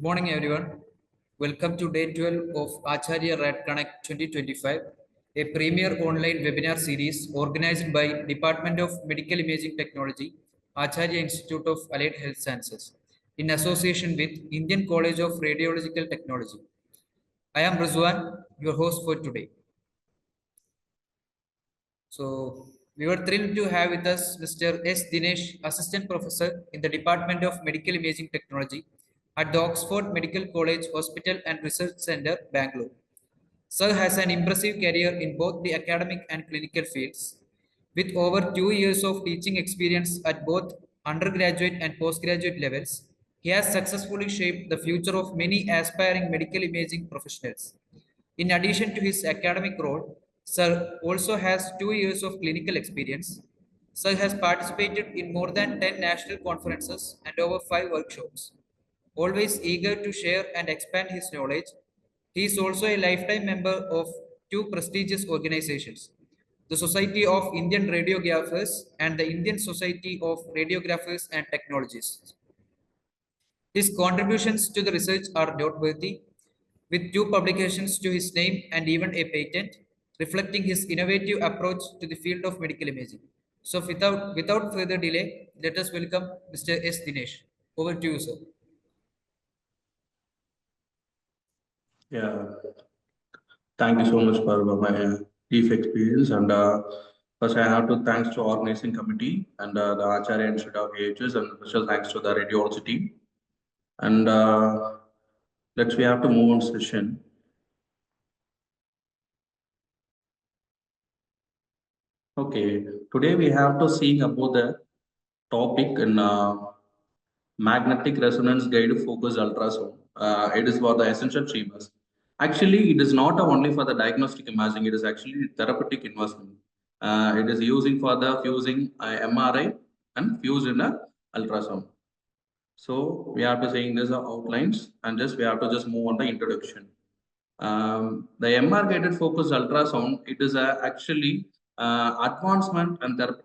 Good morning, everyone. Welcome to day 12 of Acharya Red Connect 2025, a premier online webinar series organized by Department of Medical Imaging Technology, Acharya Institute of Allied Health Sciences, in association with Indian College of Radiological Technology. I am Rizwan, your host for today. So, we were thrilled to have with us Mr. S Dinesh, Assistant Professor in the Department of Medical Imaging Technology at the Oxford Medical College Hospital and Research Center, Bangalore. Sir has an impressive career in both the academic and clinical fields. With over 2 years of teaching experience at both undergraduate and postgraduate levels, he has successfully shaped the future of many aspiring medical imaging professionals. In addition to his academic role, Sir also has 2 years of clinical experience. Sir has participated in more than 10 national conferences and over 5 workshops. Always eager to share and expand his knowledge, he is also a lifetime member of two prestigious organizations, the Society of Indian Radiographers and the Indian Society of Radiographers and Technologists. His contributions to the research are noteworthy, with two publications to his name and even a patent, reflecting his innovative approach to the field of medical imaging. So, without further delay, let us welcome Mr. S. Dinesh. Over to you, sir. Yeah, thank you so much for my brief experience. And first, I have to thanks to organizing committee and the Acharya Institute of AHS, and special thanks to the radiology team. And we have to move on session. Okay, today we have to see about the topic in magnetic resonance guided focused ultrasound. It is for the essential tremors. Actually, it is not only for the diagnostic imaging, it is actually therapeutic investment. It is using for the fusing MRI and fused in a ultrasound. So we have to saying this outlines and just we have to just move on the introduction. The MR-guided focused ultrasound, it is actually advancement and therapy.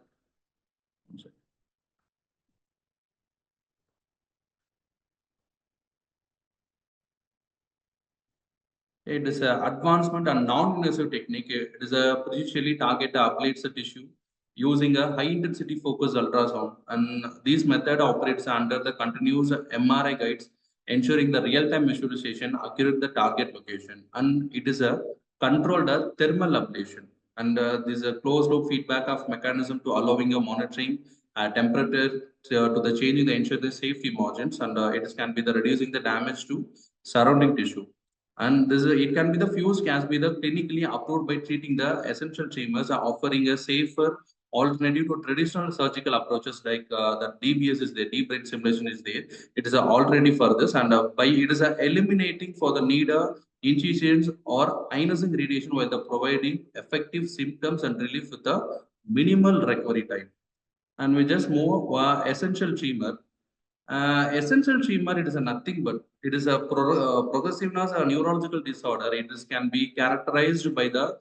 It is an advancement and non-invasive technique. It is a precisely target ablates the tissue using a high-intensity focused ultrasound. And this method operates under the continuous MRI guides, ensuring the real-time visualization accurate the target location. And it is a controlled thermal ablation. And this is a closed-loop feedback of mechanism to allowing a monitoring temperature to the changing the ensure the safety margins, and can be the reducing the damage to surrounding tissue. And this it can be the fuse can be the clinically approved by treating the essential tremors, offering a safer alternative to traditional surgical approaches like the DBS is there, deep brain stimulation is there. It is a alternative for this, and by it is eliminating for the need incisions or ionizing radiation while the providing effective symptoms and relief with a minimal recovery time. And we just move essential tremor. Essential tremor, it is a nothing but it is a progressiveness or neurological disorder. It is can be characterized by the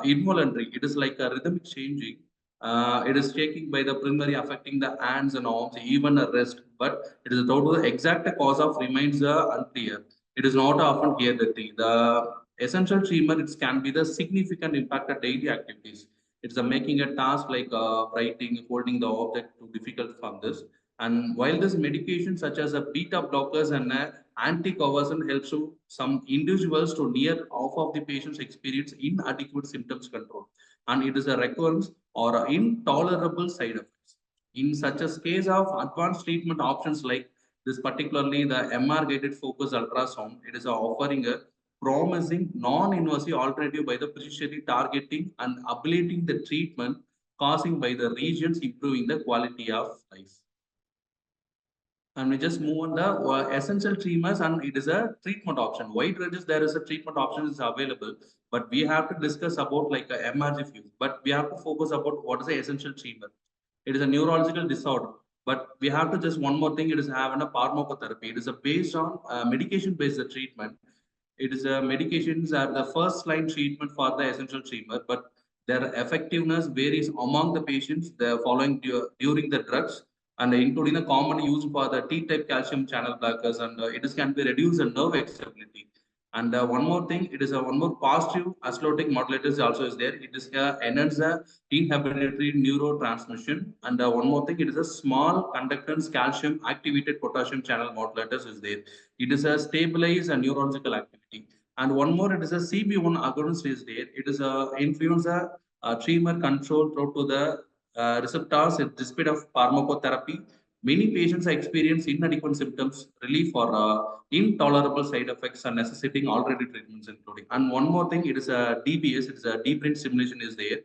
involuntary. It is like a rhythmic changing. It is shaking by the primary affecting the hands and arms, even a wrist. But it is the exact cause of remains unclear. It is not often clear the thing. The essential tremor it can be the significant impact of daily activities. It's making a task like writing, holding the object too difficult from this. And while this medication such as a beta blockers and anticonvulsant helps to some individuals to near half of the patients experience inadequate symptoms control, and it is a recurrence or intolerable side effects. In such a case of advanced treatment options like this, particularly the MR-guided focused ultrasound, it is offering a promising non-invasive alternative by the precisely targeting and ablating the treatment causing by the regions, improving the quality of life. And we just move on the essential tremors, and it is a treatment option. Wide ranges there is a treatment option is available, but we have to discuss about like a MRgFUS. But we have to focus about what is the essential tremor. It is a neurological disorder, but we have to just one more thing. It is having a pharmacotherapy. It is a based on medication based treatment. It is a medications are the first line treatment for the essential tremor, but their effectiveness varies among the patients. They are following during the drugs and including the commonly used for the T-type calcium channel blockers, and it is can be reduce the nerve excitability. And one more thing, it is a one more positive allosteric modulators also is there. It is enhance the inhibitory neurotransmission, and one more thing, it is a small conductance calcium activated potassium channel modulators is there. It is a stabilize and neurological activity. And one more, it is a CB1 agonist is there. It is a influence a tremor control through to the receptors at despite of pharmacotherapy. Many patients experience inadequate symptoms, relief or intolerable side effects are necessitating already treatments including. And one more thing, it is a DBS, it is a deep brain stimulation is there.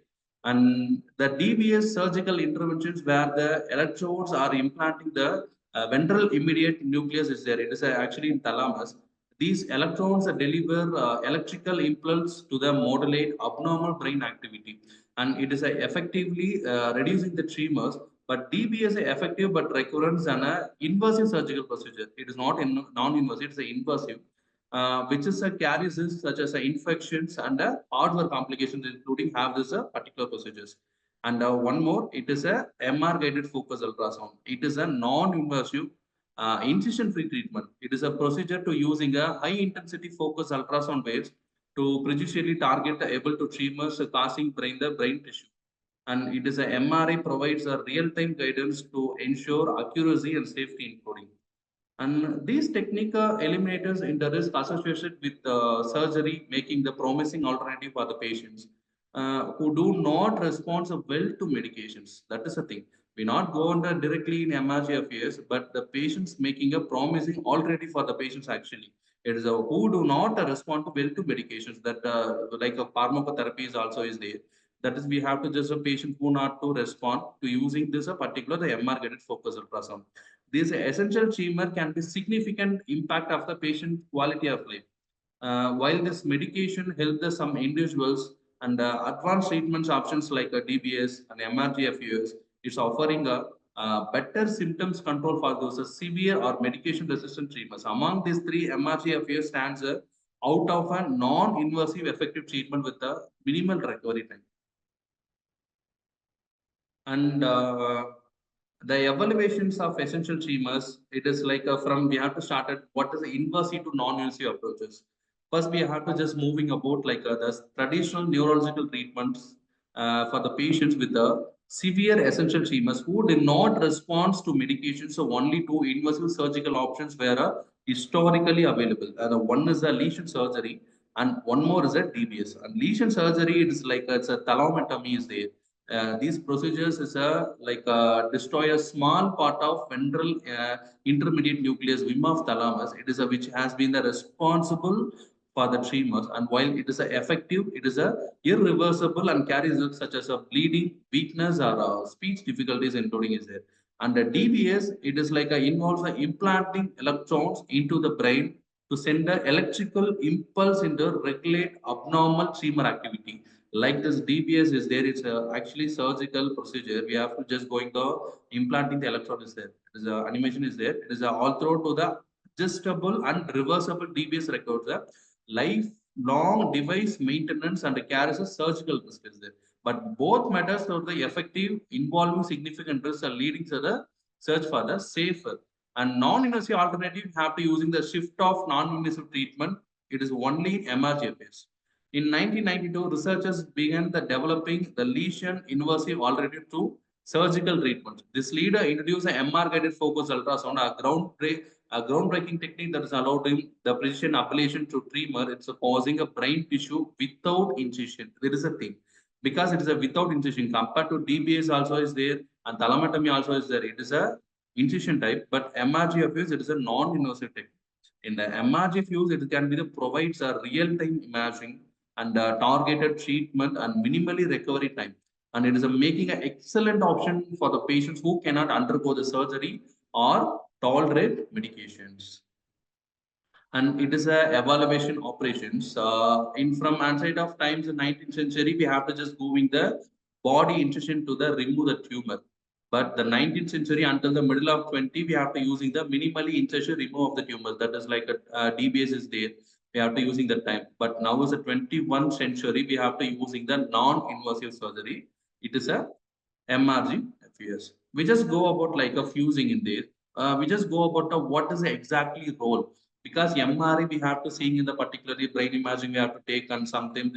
And the DBS surgical interventions where the electrodes are implanting the ventral immediate nucleus is there. It is actually in thalamus. These electrons deliver electrical impulse to the modulate abnormal brain activity, and it is effectively reducing the tremors. But DB is effective but recurrence and a invasive surgical procedure. It is not in non-invasive; it's a invasive, which is a carries such as infections and hardware complications, including have this particular procedures. And one more, it is a MR-guided focused ultrasound. It is a non-invasive incision-free treatment. It is a procedure to using a high-intensity focused ultrasound waves to precisely target the able to tremors causing the brain tissue. And it is a MRI provides a real-time guidance to ensure accuracy and safety including. And these technique eliminators in the risk associated with surgery, making the promising alternative for the patients who do not respond so well to medications. That is the thing. We not go under directly in MRgFUS, but the patients making a promising alternative for the patients actually. It is a who do not respond well to medications that like a pharmacotherapy is also is there. That is, we have to just a patient who not to respond to using this a particular the MR-guided focus ultrasound. This essential tremor can be significant impact of the patient quality of life. While this medication helps some individuals and advanced treatments options like DBS and MRgFUS is offering a better symptoms control for those severe or medication resistant tremors. Among these three, MRgFUS stands out of a non-invasive effective treatment with a minimal recovery time. And the evaluations of essential tremors, it is like from we have to start at what is the invasive to non-invasive approaches. First, we have to just moving about like the traditional neurological treatments for the patients with the severe essential tremors who did not respond to medications. So only two invasive surgical options were historically available. One is a lesion surgery and one more is a DBS. And lesion surgery, it is like it's a thalamotomy is there. These procedures is a like destroy a small part of ventral intermediate nucleus VIM of thalamus. It is a which has been the responsible for the tremors, and while it is a effective, it is a irreversible and carries risks such as a bleeding, weakness, or speech difficulties, including is there. And the DBS, it is like a involves a implanting electrons into the brain to send the electrical impulse into regulate abnormal tremor activity. Like this DBS is there, it's actually surgical procedure. We have to just going to implanting the electrode is there. There's a animation is there. It is all through to the adjustable and reversible DBS records. Lifelong device maintenance and carries a surgical risk is there. But both methods are the effective, involving significant risks are leading to the search for the safer and non-invasive alternative. Have to using the shift of non-invasive treatment. It is only MRgFUS. In 1992, researchers began the developing the lesion invasive alternative to surgical treatment. This leader introduced a MR-guided focused ultrasound, a groundbreaking technique that is allowing the precision ablation to tremor. It's causing a brain tissue without incision. There is a thing because it is a without incision compared to DBS also is there and thalamotomy also is there. It is a incision type, but MRgFUS it is a non-invasive technique. In the MRgFUS, it can be the provides a real-time imaging and targeted treatment and minimally recovery time. And it is making an excellent option for the patients who cannot undergo the surgery or tolerate medications. And it is a evaluation operations. In from onset of times in 19th century, we have to just moving the body incision to the remove the tumor. But the 19th century until the middle of 20, we have to using the minimally incision remove of the tumors. That is like a DBS is there. We have to using the time. But now is the 21st century, we have to using the non-invasive surgery. It is a MRgFUS. we just go about like a fusing in there. We just go about what is the exactly role, because MRI we have to see in the particularly brain imaging we have to take, and sometimes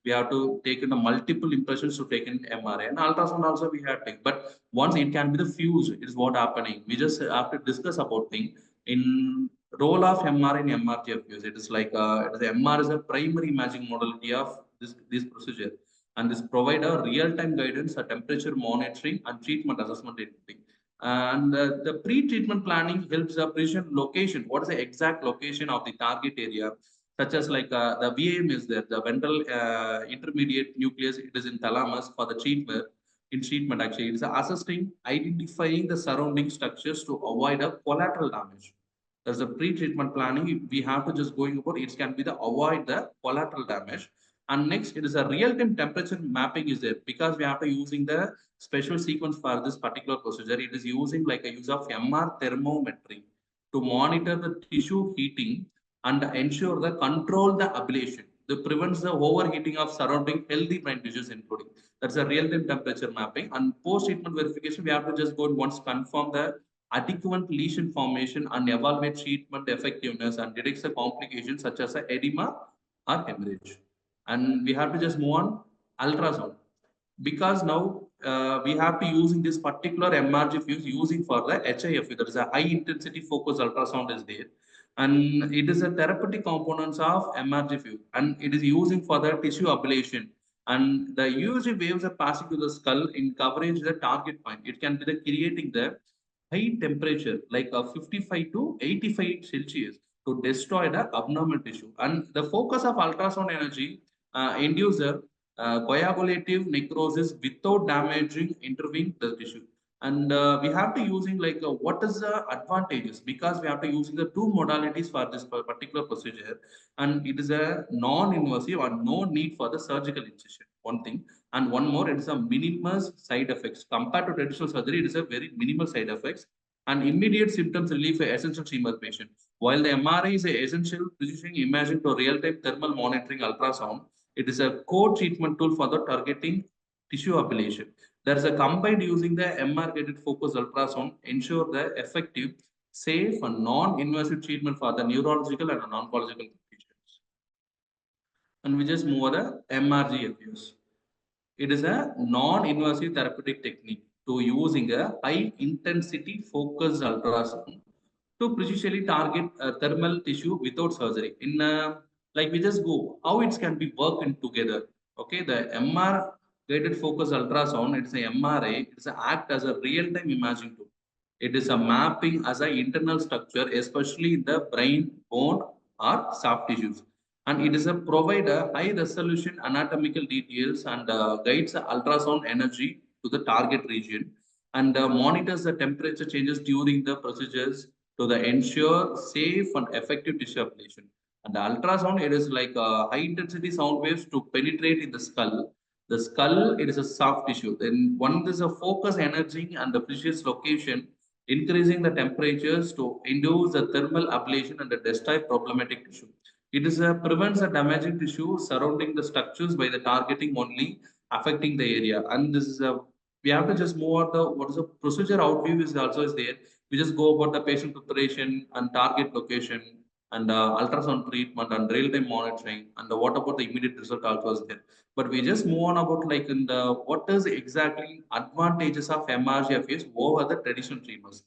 we have to take in the multiple impressions to take in MRI, and ultrasound also we have to take. But once it can be the fuse, it is what happening. We just have to discuss about thing in role of MR in MRgFUS. It is like MR is a primary imaging modality of this procedure, and this provide a real-time guidance, a temperature monitoring, and treatment assessment everything. And the pre-treatment planning helps the precision location. What is the exact location of the target area? Such as like the VAM is there, the ventral intermediate nucleus. It is in thalamus for the treatment. In treatment, actually, it is assisting identifying the surrounding structures to avoid a collateral damage. There's a pre-treatment planning. We have to just going about it can be the avoid the collateral damage. And next, it is a real-time temperature mapping is there, because we have to using the special sequence for this particular procedure. It is using like a use of MR thermometry to monitor the tissue heating and ensure the control the ablation. That prevents the overheating of surrounding healthy brain tissues, including. That's a real-time temperature mapping. And post-treatment verification, we have to just go and once confirm the adequate lesion formation and evaluate treatment effectiveness and detects the complications such as edema or hemorrhage. And we have to just move on ultrasound, because now we have to using this particular MRgFUS using for the HIF. There is a high intensity focus ultrasound is there, and it is a therapeutic components of MRgFUS, and it is using for the tissue ablation. And the UV waves are passing to the skull in coverage the target point. It can be the creating the high temperature like 55 to 85 Celsius to destroy the abnormal tissue. And the focus of ultrasound energy induce a coagulative necrosis without damaging intervening the tissue. And we have to using like what is the advantages, because we have to using the two modalities for this particular procedure, and it is a non-invasive and no need for the surgical incision. One thing, and one more, it is a minimal side effects compared to traditional surgery. It is a very minimal side effects and immediate symptoms relief for essential tremor patient. While the MRI is a essential precision imaging to real-time thermal monitoring ultrasound, it is a core treatment tool for the targeting tissue ablation. There is a combined using the MR-guided focused ultrasound ensure the effective, safe, and non-invasive treatment for the neurological and oncological conditions. And we just move on the MRgFUS. It is a non-invasive therapeutic technique to using a high intensity focused ultrasound to precisely target thermal tissue without surgery. In like we just go how it can be working together. Okay, the MR guided focus ultrasound. It's a MRI. It's a act as a real time imaging tool. It is a mapping as an internal structure, especially in the brain, bone, or soft tissues. And it is a provide a high resolution anatomical details and guides the ultrasound energy to the target region, and monitors the temperature changes during the procedures to the ensure safe and effective tissue ablation. And the ultrasound, it is like high intensity sound waves to penetrate in the skull. The skull, it is a soft tissue. Then one is a focus energy and the precious location, increasing the temperatures to induce the thermal ablation and the destroy problematic tissue. It is prevents the damaging tissue surrounding the structures by the targeting only affecting the area. And this is a we have to just move on the what is the procedure outview is also is there. We just go about the patient preparation and target location and ultrasound treatment and real-time monitoring, and what about the immediate result also is there. But we just move on about like in the what is exactly advantages of MRgFUS over the traditional treatments.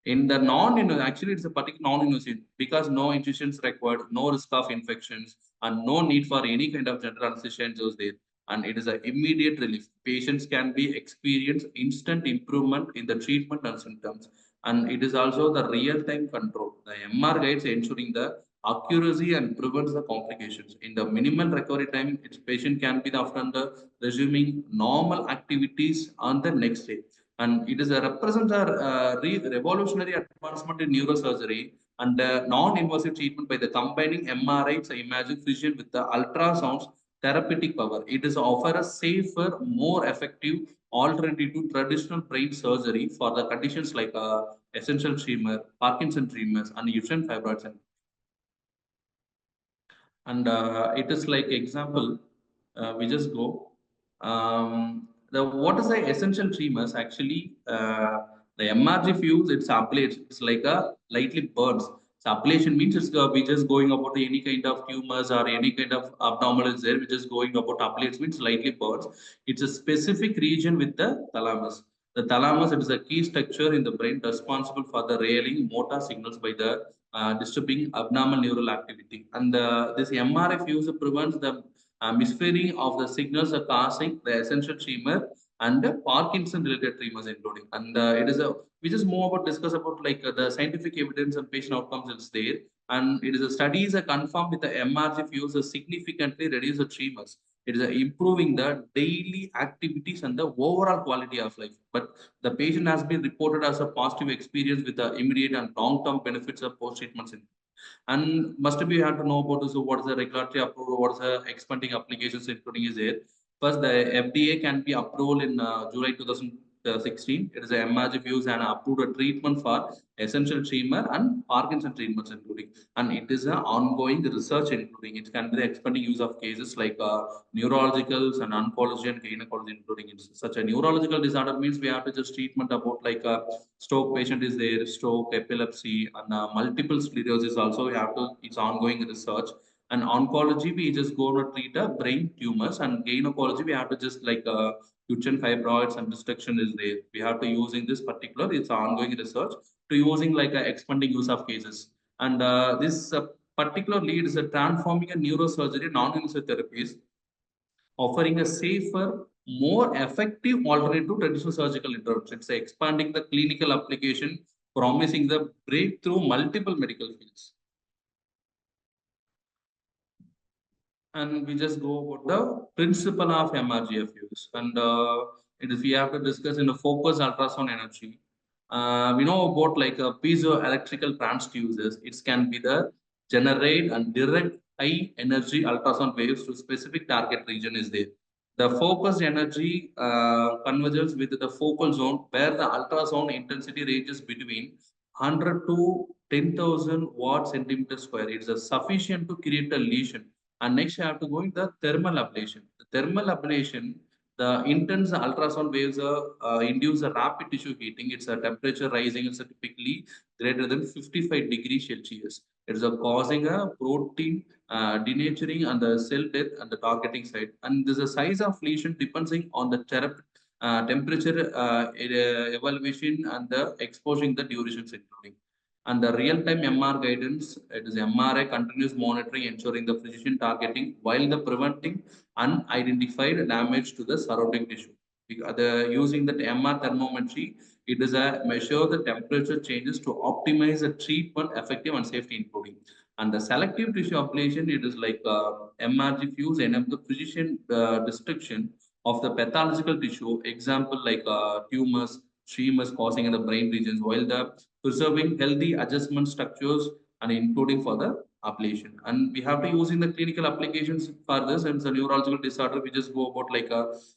In the actually it's a particular non-invasive because no incisions required, no risk of infections, and no need for any kind of general anesthesia is there. And it is an immediate relief. Patients can be experience instant improvement in the treatment and symptoms. And it is also the real-time control. The MR guides ensuring the accuracy and prevents the complications. In the minimal recovery time, its patient can be often the resuming normal activities on the next day. And it is a represents a revolutionary advancement in neurosurgery and non-invasive treatment by the combining MRI, so imagine fusion with the ultrasounds therapeutic power. It is offer a safer, more effective alternative to traditional brain surgery for the conditions like essential tremor, Parkinson tremors, and uterine fibroids. And it is like example, we just go. What is the essential tremors? Actually, the MRgFUS, it's ablates. It's like a lightly burns. So ablation means it's we just going about any kind of tumors or any kind of abnormal is there. We're just going about ablates means lightly burns. It's a specific region with the thalamus. The thalamus, it is a key structure in the brain responsible for the railing motor signals by the disturbing abnormal neural activity. And this MRgFUS prevents the misfiring of the signals are causing the essential tremor and the Parkinson related tremors including. And it is a we just move about discuss about like the scientific evidence and patient outcomes is there. And it is a studies are confirmed with the MRgFUS significantly reduce the tremors. It is improving the daily activities and the overall quality of life. But the patient has been reported as a positive experience with the immediate and long-term benefits of post-treatment. And must be you have to know about so what is the regulatory approval, what is the expanding applications including is there. First, the FDA can be approved in July 2016. It is a MRgFUS and approved a treatment for essential tremor and Parkinson treatments including. And it is an ongoing research including. It can be the expanding use of cases like neurologicals and oncology and gynecology including. It's such a neurological disorder means we have to just treatment about like stroke patient is there, stroke, epilepsy, and multiple sclerosis also we have to, it's ongoing research. And oncology, we just go to treat a brain tumors, and gynecology, we have to just like uterine fibroids and destruction is there. We have to using this particular, it's ongoing research to using like a expanding use of cases. And this particular lead is a transforming a neurosurgery non-invasive therapies offering a safer, more effective alternative to traditional surgical intervention. It's expanding the clinical application, promising the breakthrough multiple medical fields. And we just go about the principle of MRgFUS. And it is we have to discuss in a focused ultrasound energy. We know about like a piezoelectrical transducers. It can be the generate and direct high energy ultrasound waves to specific target region is there. The focused energy converges with the focal zone where the ultrasound intensity ranges between 100 to 10,000 watt centimeter square. It's sufficient to create a lesion. And next, I have to go in the thermal ablation. The thermal ablation, the intense ultrasound waves induce a rapid tissue heating. It's a temperature rising. It's typically greater than 55 degrees Celsius. It is causing a protein denaturing and the cell death and the targeting site. And there's a size of lesion depending on the temperature evaluation and the exposing the durations including. And the real-time MR guidance, it is MRI continuous monitoring, ensuring the precision targeting while the preventing unidentified damage to the surrounding tissue. Using the MR thermometry, it is a measure the temperature changes to optimize the treatment effective and safety including. And the selective tissue ablation, it is like MRgFUS enable the precision destruction of the pathological tissue, example like tumors, tumors causing in the brain regions, while the preserving healthy adjustment structures and including for the ablation. And we have to use in the clinical applications for this. And the neurological disorder, we just go about like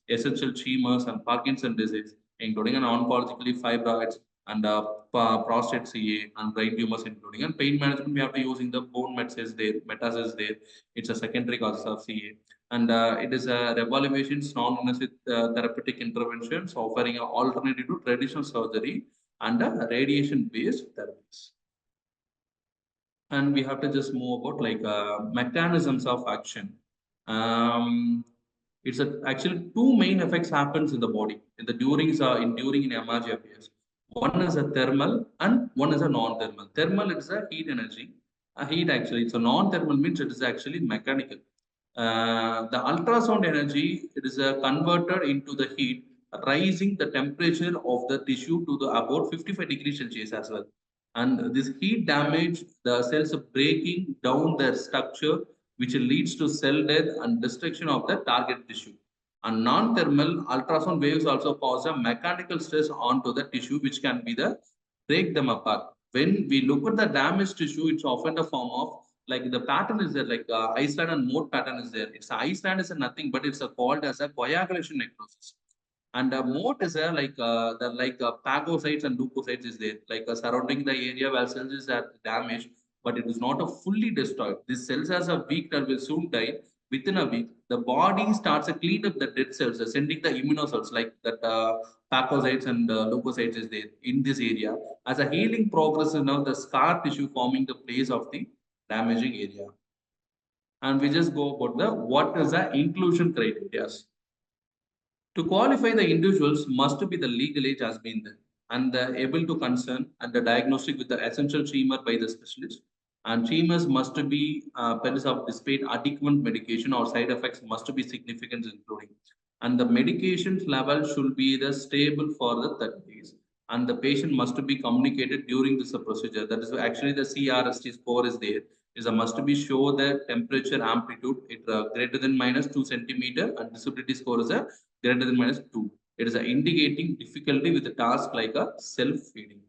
essential tremors and Parkinson disease, including an oncologically fibroids and prostate CA and brain tumors including. And pain management, we have to use in the bone mets is there, metas is there. It's a secondary cause of CA. And it is a revolutionizing non-invasive therapeutic interventions offering an alternative to traditional surgery and radiation-based therapies. And we have to just move about like mechanisms of action. It's actually two main effects happens in the body in the during in MRgFUS. One is a thermal and one is a non-thermal. Thermal is a heat energy. A heat actually, it's a non-thermal means it is actually mechanical. The ultrasound energy, it is converted into the heat, rising the temperature of the tissue to the about 55 degrees Celsius as well. And this heat damage the cells breaking down their structure, which leads to cell death and destruction of the target tissue. And non-thermal ultrasound waves also cause a mechanical stress onto the tissue, which can be the break them apart. When we look at the damaged tissue, it's often the form of like the pattern is there, like Iceland and mode pattern is there. It's Iceland is a nothing, but it's called as a coagulation necrosis. And moat is there like the like phagocytes and leukocytes is there, like surrounding the area where cells is damaged, but it is not a fully destroyed. These cells as a weak that will soon die within a week, the body starts to clean up the dead cells, sending the immunocells like that phagocytes and leukocytes is there in this area. As a healing progresses now, the scar tissue forming the place of the damaging area. And we just go about the what is the inclusion criteria. To qualify, the individuals must be the legal age has been there and able to concern and the diagnostic with the essential tremor by the specialist. And tremors must be presence of despite adequate medication or side effects must be significant, including. And the medication level should be the stable for the 30 days. And the patient must be communicated during this procedure. That is actually the CRST score is there. Is a must be show the temperature amplitude it greater than minus 2 centimeter and disability score is a greater than minus 2. It is indicating difficulty with a task like a self-feeding.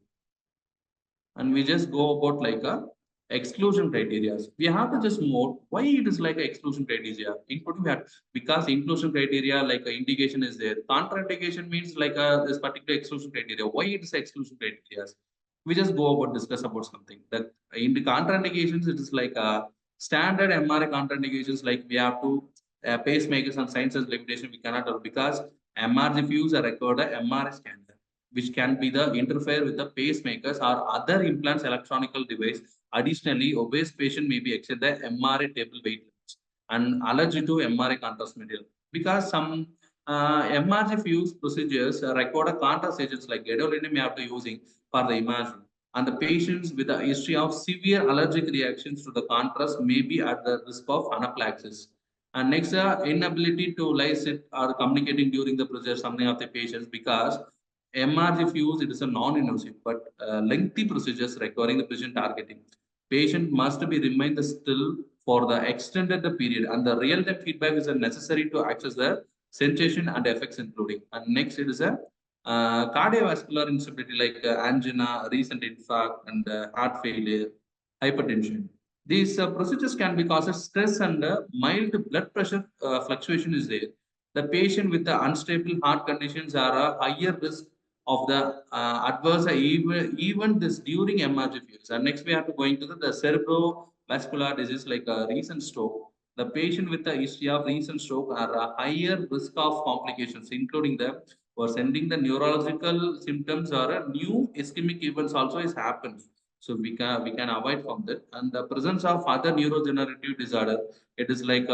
And we just go about like a exclusion criteria. We have to just more why it is like a exclusion criteria. Including that because inclusion criteria like a indication is there. Contraindication means like a this particular exclusion criteria. Why it is exclusion criteria? We just go about discuss about something that in the contraindications it is like a standard MRI contraindications like we have to pacemakers and sciences limitation we cannot do because MRgFUS are required a MRI scan which can be the interfere with the pacemakers or other implants electronical device. Additionally, obese patient may be exceed the MRI table weight limits and allergy to MRI contrast material because some MRgFUS procedures record a contrast agents like gadolinium you have to using for the imaging. And the patients with a history of severe allergic reactions to the contrast may be at the risk of anaphylaxis. And next, inability to lie sit or communicating during the procedure, something of the patients because MRgFUS it is a non-invasive but lengthy procedures requiring the precision targeting. Patient must be remained still for the extended period, and the real-time feedback is necessary to access the sensation and effects including. And next, it is a cardiovascular instability like angina, recent infarct, and heart failure, hypertension. These procedures can be caused stress and mild blood pressure fluctuation is there. The patient with the unstable heart conditions are a higher risk of the adverse even this during MRgFUS. And next we have to go into the cerebrovascular disease like a recent stroke. The patient with the history of recent stroke are a higher risk of complications, including the or sending the neurological symptoms or a new ischemic events also is happened. So we can avoid from that. And the presence of other neurodegenerative disorder, it is like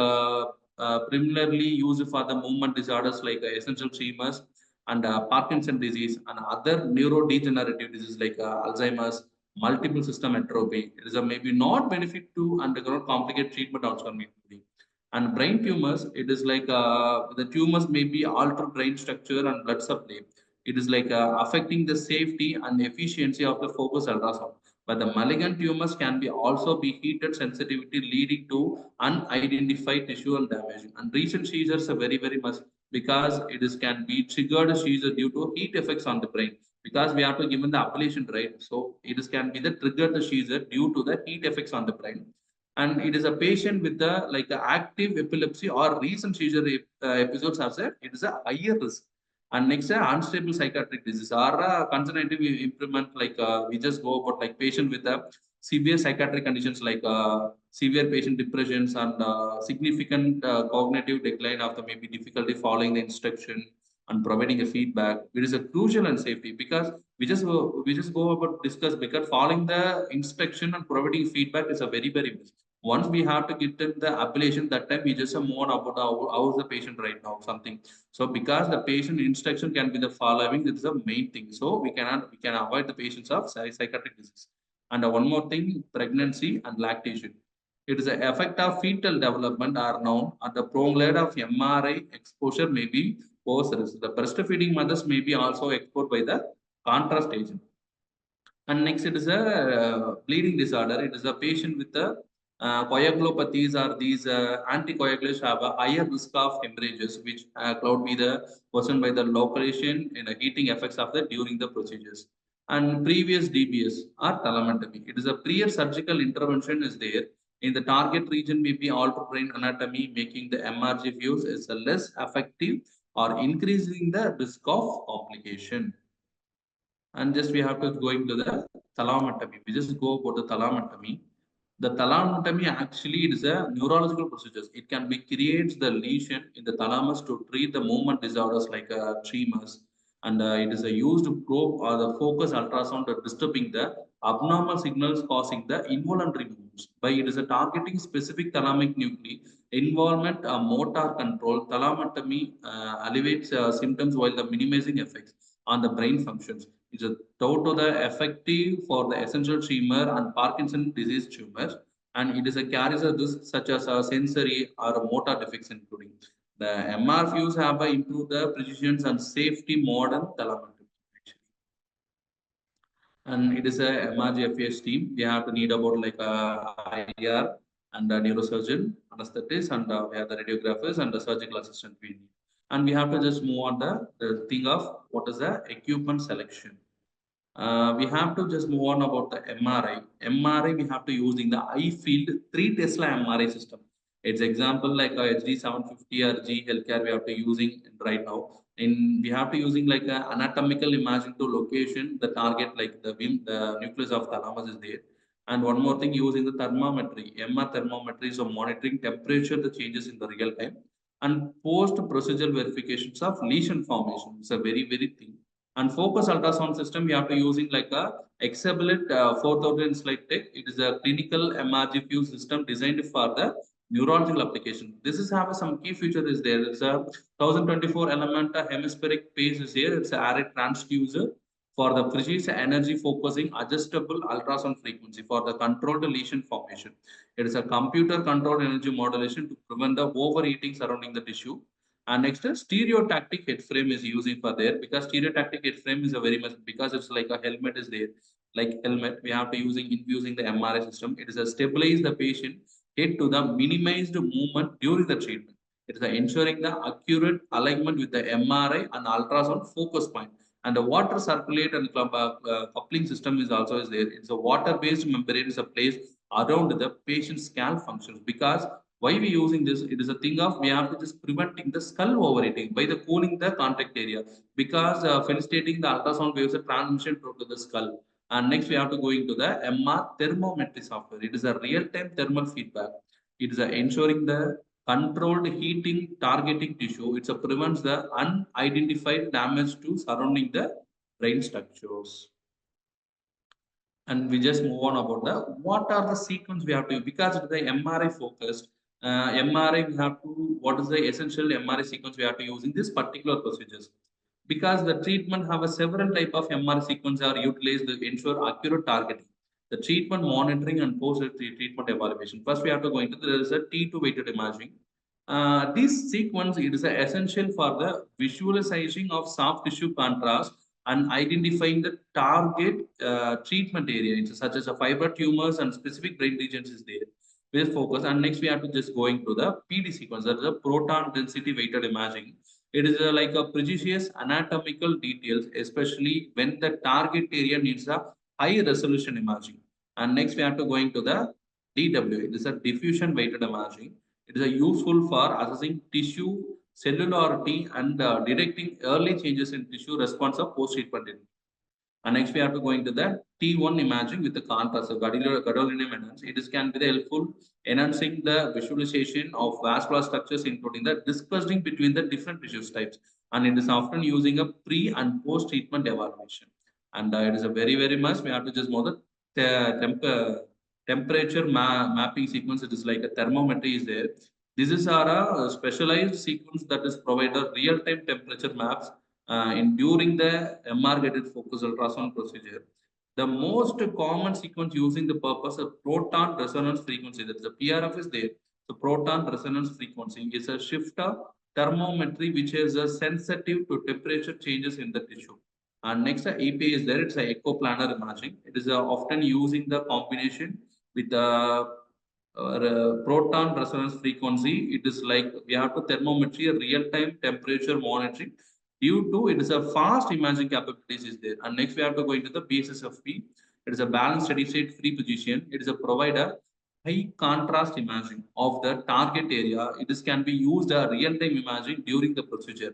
primarily used for the movement disorders like essential tremors and Parkinson disease and other neurodegenerative diseases like Alzheimer's, multiple system atrophy. It is a maybe not benefit to undergo complicated treatment outcome. And brain tumors, it is like the tumors may be alter brain structure and blood supply. It is like affecting the safety and efficiency of the focus ultrasound. But the malignant tumors can be also be heated sensitivity leading to unidentified tissue and damage. And recent seizures are very much because it is can be triggered seizure due to heat effects on the brain because we have to given the ablation right. So it is can be the trigger the seizure due to the heat effects on the brain and it is a patient with the like a active epilepsy or recent seizure episodes are said it is a higher risk. And next unstable psychiatric disease or conservative improvement like we just go about like patient with a severe psychiatric conditions like severe patient depressions and significant cognitive decline of the maybe difficulty following the instruction and providing a feedback. It is a crucial and safety because we just go about discuss because following the inspection and providing feedback is a very once we have to get them the ablation, that time we just move on about how is the patient right now, something. So because the patient instruction can be the following, this is the main thing. So we can avoid the patients of psychiatric disease. And one more thing, pregnancy and lactation. It is the effect of fetal development are known and the prolonged of MRI exposure may be pose risk. The breastfeeding mothers may be also exposed by the contrast agent. And next, it is a bleeding disorder. It is a patient with the coagulopathies or these anticoagulants have a higher risk of hemorrhages, which cloud be the worsened by the location and the heating effects of the during the procedures. And previous DBS or telemetry. It is a prior surgical intervention is there. In the target region may be altered brain anatomy, making the MRgFUS is less effective or increasing the risk of complication. And just we have to go into the thalamotomy. We just go about the thalamotomy. The thalamotomy actually it is a neurological procedure. It can be creates the lesion in the thalamus to treat the movement disorders like tremors, and it is a used probe or the focus ultrasound to disturbing the abnormal signals causing the involuntary movements. By it is a targeting specific thalamic nuclei involvement, motor control. Thalamotomy alleviates symptoms while the minimizing effects on the brain functions. It's a total the effective for the essential tremor and Parkinson disease tumors, and it is a carries a risk such as a sensory or a motor defects, including the MRfuse have improved the precision and safety modern telemetry. And it is a MRgFUS team. We have to need about like a IR and a neurosurgeon, anesthetist, and we have the radiographers and the surgical assistant we need. And we have to just move on the thing of what is the equipment selection. We have to just move on about the MRI. MRI we have to use in the eye field 3 Tesla MRI system. It's example like a HD 750 or G healthcare we have to using right now. In we have to using like a anatomical imaging to location the target like the nucleus of thalamus is there. And one more thing using the thermometry. MR thermometry is monitoring temperature the changes in the real time, and post procedural verifications of lesion formation. It's a very thing. And focus ultrasound system, we have to using like a Exablet 4000 slide tech. It is a clinical MRgFUS system designed for the neurological application. This is have some key feature is there. It's a 1024 element hemispheric pace is here. It's a array transducer for the precise energy focusing adjustable ultrasound frequency for the controlled lesion formation. It is a computer controlled energy modulation to prevent the overheating surrounding the tissue. And next, a stereotactic head frame is using for there, because stereotactic head frame is a very much because it's like a helmet is there, like helmet. We have to using infusing the MRI system. It is a stabilize the patient head to the minimized movement during the treatment. It is a ensuring the accurate alignment with the MRI and ultrasound focus point. And the water circulate and coupling system is also is there. It's a water-based membrane is a place around the patient's scalp functions, because why we using this? It is a thing of we have to just preventing the skull overheating by the cooling the contact area, because felicitating the ultrasound waves a transmission to the skull. And next we have to go into the MR thermometry software. It is a real-time thermal feedback. It is a ensuring the controlled heating targeting tissue. It prevents the unidentified damage to surrounding the brain structures. And we just move on about the what are the sequence we have to, because the MRI focused MRI we have to, what is the essential MRI sequence we have to use in this particular procedures, because the treatment have a several type of MRI sequence are utilized to ensure accurate targeting, the treatment monitoring and post treatment evaluation. First we have to go into there is a T2 weighted imaging. This sequence it is essential for the visualization of soft tissue contrast and identifying the target treatment area, such as a fiber tumors and specific brain regions is there. We'll focus. And next we have to just going to the PD sequence, that is a proton density weighted imaging. It is like a precise anatomical details, especially when the target area needs a high resolution imaging. And next we have to going to the DW. It is a diffusion weighted imaging. It is a useful for assessing tissue cellularity and detecting early changes in tissue response of post-treatment. And next we have to go into the T1 imaging with the contrast of gadolinium enhance. It is can be helpful enhancing the visualization of vascular structures, including the dispersing between the different tissue types. And it is often using a pre and post treatment evaluation. And it is a very much we have to just know the temperature mapping sequence. It is like a thermometry is there. This is a specialized sequence that is provided real-time temperature maps in during the MR-Guided Focused Ultrasound procedure. The most common sequence using the purpose of proton resonance frequency. That is the PRF is there. The proton resonance frequency is a shifter thermometry which is sensitive to temperature changes in the tissue. And next, the API is there. It's a echoplanar imaging. It is often using the combination with the proton resonance frequency. It is like we have to thermometry a real-time temperature monitoring. Due to it is a fast imaging capabilities is there. And next we have to go into the BSSFP. It is a balanced steady state free position. It is a provider high contrast imaging of the target area. It is can be used a real-time imaging during the procedure.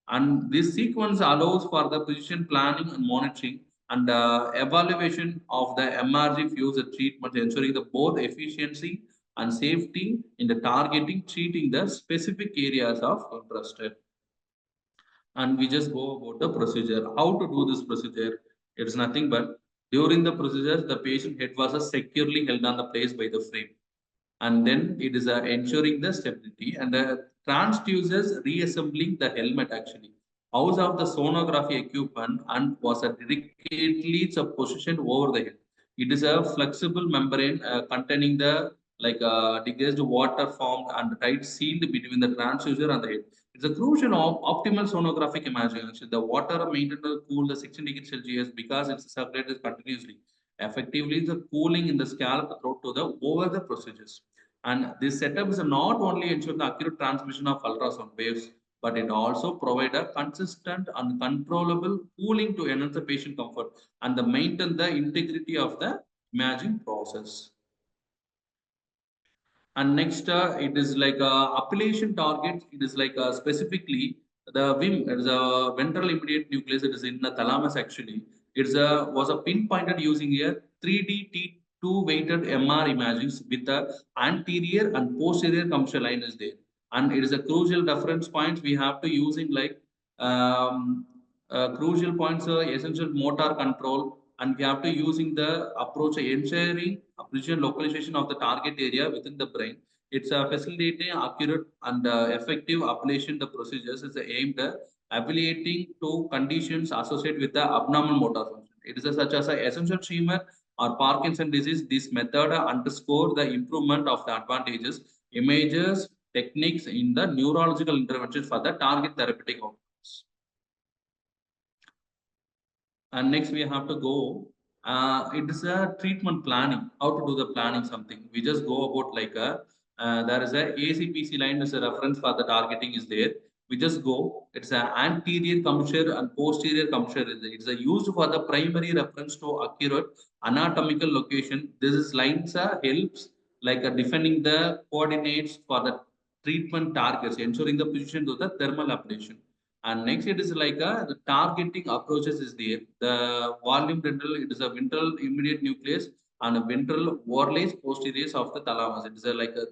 And this sequence allows for the position planning and monitoring and evaluation of the MRgFUS treatment, ensuring the both efficiency and safety in the targeting, treating the specific areas of interest. And we just go about the procedure. How to do this procedure? It's nothing but during the procedure, the patient head was securely held on the place by the frame. And then it is ensuring the stability and the transducers reassembling the helmet actually. House of the sonography equipment and was delicately positioned over the head. It is a flexible membrane containing the degazed water formed and tight sealed between the transducer and the head. It's a crucial of optimal sonographic imaging. Actually, the water maintained to cool the 16 degrees Celsius because it's circulated continuously. Effectively, the cooling in the scalp throat to the over the procedures. And this setup is not only ensure the accurate transmission of ultrasound waves, but it also provide a consistent and controllable cooling to enhance the patient comfort and the maintain the integrity of the imaging process. And next, it is like appellation target. It is like specifically the VIM. It is a ventral immediate nucleus. It is in the thalamus actually. It's a was a pinpointed using a 3D T2 weighted MR images with the anterior and posterior commercial line is there, and it is a crucial reference points we have to use in like um, crucial points, essential motor control, and we have to using the approach ensuring precision localization of the target area within the brain. It's facilitating accurate and effective ablation. The procedures is aimed at evaluating to conditions associated with the abnormal motor function. It is such as a essential tremor or Parkinson disease. This method underscore the improvement of the advantages, images, techniques in the neurological interventions for the target therapeutic outcomes. And next we have to go. It is a treatment planning. How to do the planning something? We just go about like a there is a ACPC line as a reference for the targeting is there. We just go. It's an anterior commissure and posterior commissure. It's a used for the primary reference to accurate anatomical location. This is lines helps like defining the coordinates for the treatment targets, ensuring the position to the thermal ablation. And next, it is like the targeting approaches is there. The volume ventral, it is a ventral immediate nucleus and a ventral overlays posteriors of the thalamus. It is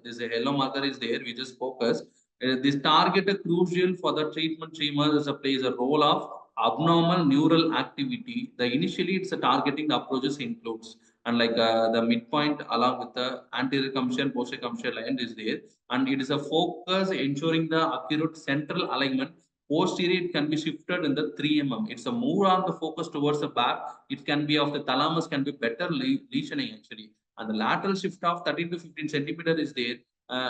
this a yellow marker is there. We just focus. This target is crucial for the treatment tremor is plays a role of abnormal neural activity. The initially it's a targeting approaches includes and the midpoint along with the anterior commissure posterior commissure line is there, and it is a focus ensuring the accurate central alignment. Posterior, it can be shifted in the 3 mm. It's a move on the focus towards the back. It can be of the thalamus, can be better lesioning actually. And the lateral shift of 13 to 15 centimeter is there.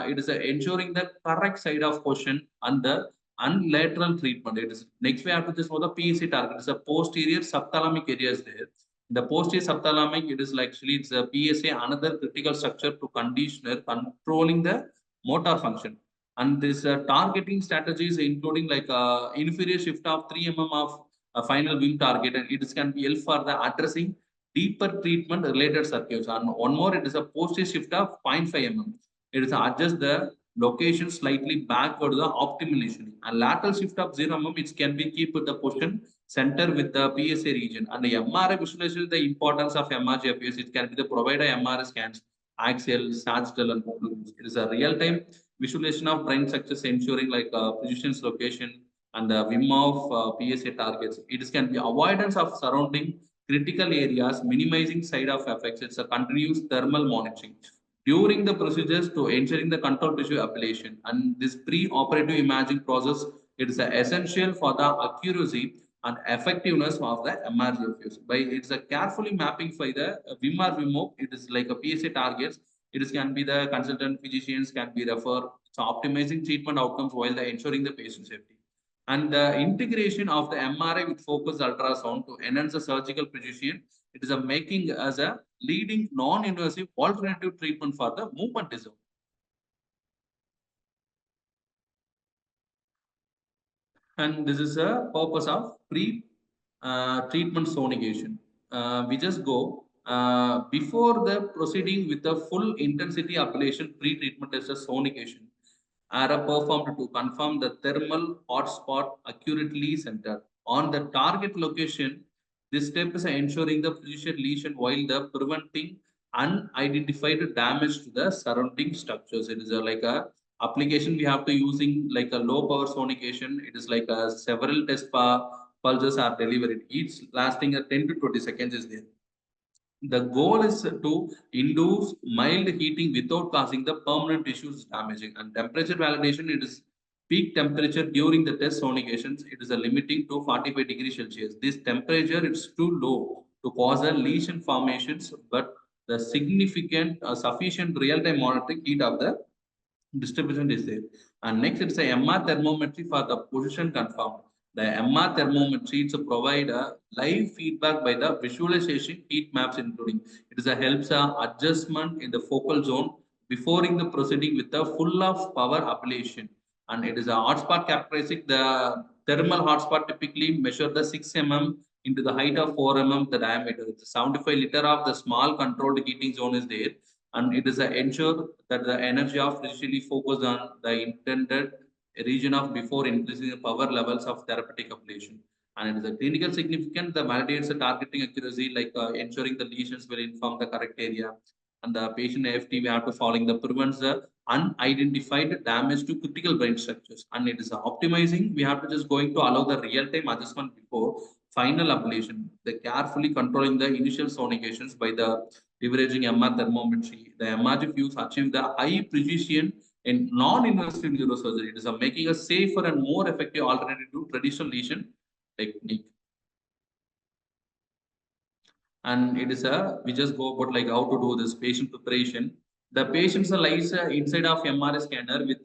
It is ensuring the correct side of position and the lateral treatment. It is next we have to just know the PSA target. It's a posterior subthalamic area is there. The posterior subthalamic, it is like actually it's a PSA, another critical structure to conditioner controlling the motor function. And this targeting strategies including like inferior shift of 3 mm of final beam target, and it can be help for the addressing deeper treatment related circuits. And one more, it is a posterior shift of 0.5 mm. It is adjust the location slightly backward the optimization. And lateral shift of 0 mm, it can be keep with the position center with the PSA region. And the MRI visualization, the importance of MRgFUS, it can be the provider MRI scans, axial, sagittal, and it is a real time visualization of brain structures ensuring like positions location and the vim of PSA targets. It can be avoidance of surrounding critical areas, minimizing side of effects. It's a continuous thermal monitoring during the procedures to ensuring the control tissue ablation. And this pre-operative imaging process, it is essential for the accuracy and effectiveness of the MRgFUS. By it's a carefully mapping for the VIM or VIMO, it is like a PSA targets. It can be the consultant physicians can be refer. So optimizing treatment outcomes while the ensuring the patient safety. And the integration of the MRI with focused ultrasound to enhance the surgical precision, it is a making as a leading non-invasive alternative treatment for the movement disorder. And this is a purpose of pre-treatment sonation. We just go before the proceeding with the full intensity ablation. Pre-treatment is a sonation are performed to confirm the thermal hotspot accurately centered on the target location. This step is ensuring the precision lesion while the preventing unidentified damage to the surrounding structures. It is like a application we have to using like a low power sonication. It is like a several pulses are delivered. Each lasting a 10 to 20 seconds is there. The goal is to induce mild heating without causing the permanent tissues damaging. And temperature validation, it is peak temperature during the test sonications. It is a limiting to 45 degrees Celsius. This temperature is too low to cause a lesion formations, but the significant sufficient real-time monitoring heat of the distribution is there. And next, it's a MR thermometry for the position confirmed. The MR thermometry to provide a live feedback by the visualization heat maps, including it is a helps adjustment in the focal zone before the proceeding with the full of power ablation. And it is a hotspot characteristic. The thermal hotspot typically measure the 6 mm into the height of 4 mm the diameter. It's 75 liter of the small controlled heating zone is there, and it is ensure that the energy of initially focused on the intended region of before increasing the power levels of therapeutic ablation. And it is a clinical significant that validates the targeting accuracy, like ensuring the lesions will inform the correct area. And the patient AFT we have to following the prevents the unidentified damage to critical brain structures. And it is optimizing. We have to just going to allow the real-time adjustment before final ablation. The carefully controlling the initial sonications by the leveraging MR thermometry. The MRgFUS achieve the high precision in non-invasive neurosurgery. It is making a safer and more effective alternative to traditional lesion technique. And it is we just go about like how to do this patient preparation. The patients lies inside of MRI scanner with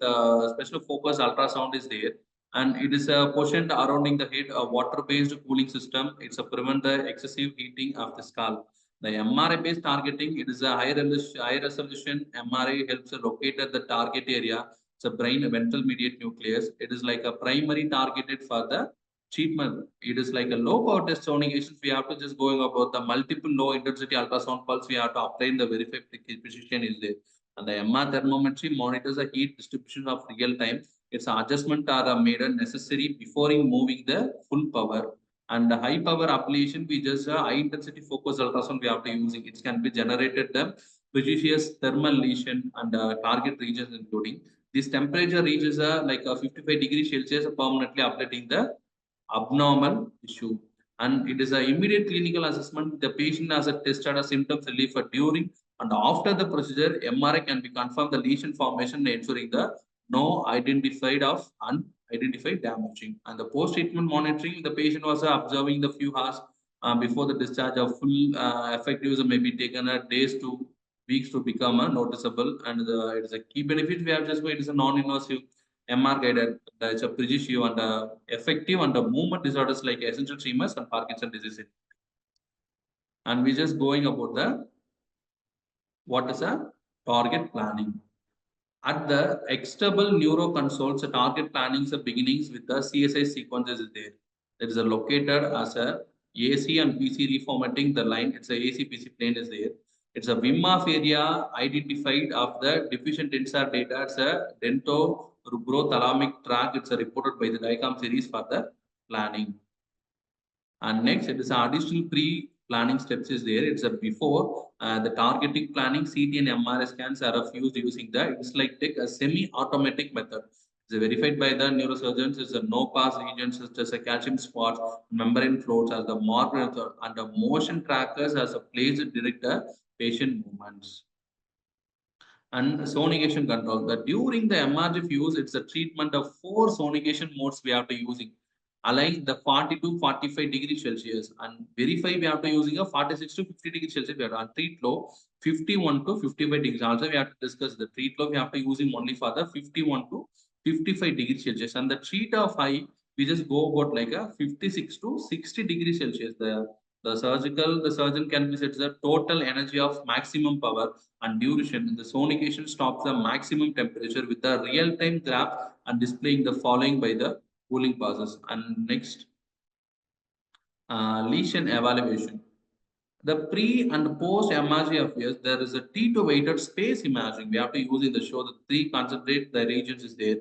special focus ultrasound is there, and it is positioned surrounding the head, a water based cooling system. It's a prevent the excessive heating of the scalp. The MRI based targeting, it is a high resolution MRI helps locate at the target area. It's a brain ventral mediate nucleus. It is like a primary targeted for the treatment. It is like a low power test sonications. We have to just going about the multiple low intensity ultrasound pulse. We have to obtain the verified precision is there. And the MR thermometry monitors the heat distribution of real time. Its adjustment are made necessary before in moving the full power. And the high power application, we just high intensity focus ultrasound we have to using. It can be generated the precise thermal lesion and target regions including. This temperature reaches like a 55 degrees Celsius permanently updating the abnormal issue. And it is an immediate clinical assessment. The patient has a tested a symptoms relief during and after the procedure. MRI can be confirmed the lesion formation, ensuring the no identified of unidentified damaging. And the post-treatment monitoring, the patient was observing the few hours before the discharge of full effective may be taken days to weeks to become noticeable. And it is a key benefit we have just it is a non-invasive MR-guided, it's a precision and effective under movement disorders like essential tremors and Parkinson disease. And we just going about the what is a target planning. At the external neuroconsoles, the target planning is beginnings with the CSI sequences is there. It is located as a AC and PC reformatting the line. It's a AC PC plane is there. It's a WIMAF area identified of the deficient tensor data. It's a dentobrothalamic tract. It's reported by the DICOM series for the planning. And next, it is additional pre-planning steps is there. It's a before the targeting planning. CT and MRI scans are fused using the it's like take a semi-automatic method. It's verified by the neurosurgeons. It's a no-pass regions such as a calcium spots, membrane floats as the marker method, and the motion trackers as a place to direct the patient movements. And sonication control. That during the MRgFUS, it's a treatment of 4 sonication modes we have to using. Align the 40 to 45 degrees Celsius and verify we have to using a 46 to 50 degrees Celsius. We have to treat low 51 to 55 degrees. Also, we have to discuss the treat low. We have to using only for the 51 to 55 degrees Celsius. And the treat of high, we just go about like a 56 to 60 degrees Celsius. The surgeon can be set the total energy of maximum power and duration. The sonication stops the maximum temperature with the real-time graph and displaying the following by the cooling process. And next, lesion evaluation. The pre and post MRgFUS, there is a T2 weighted space imaging. We have to use in the show the 3 concentrate the regions is there.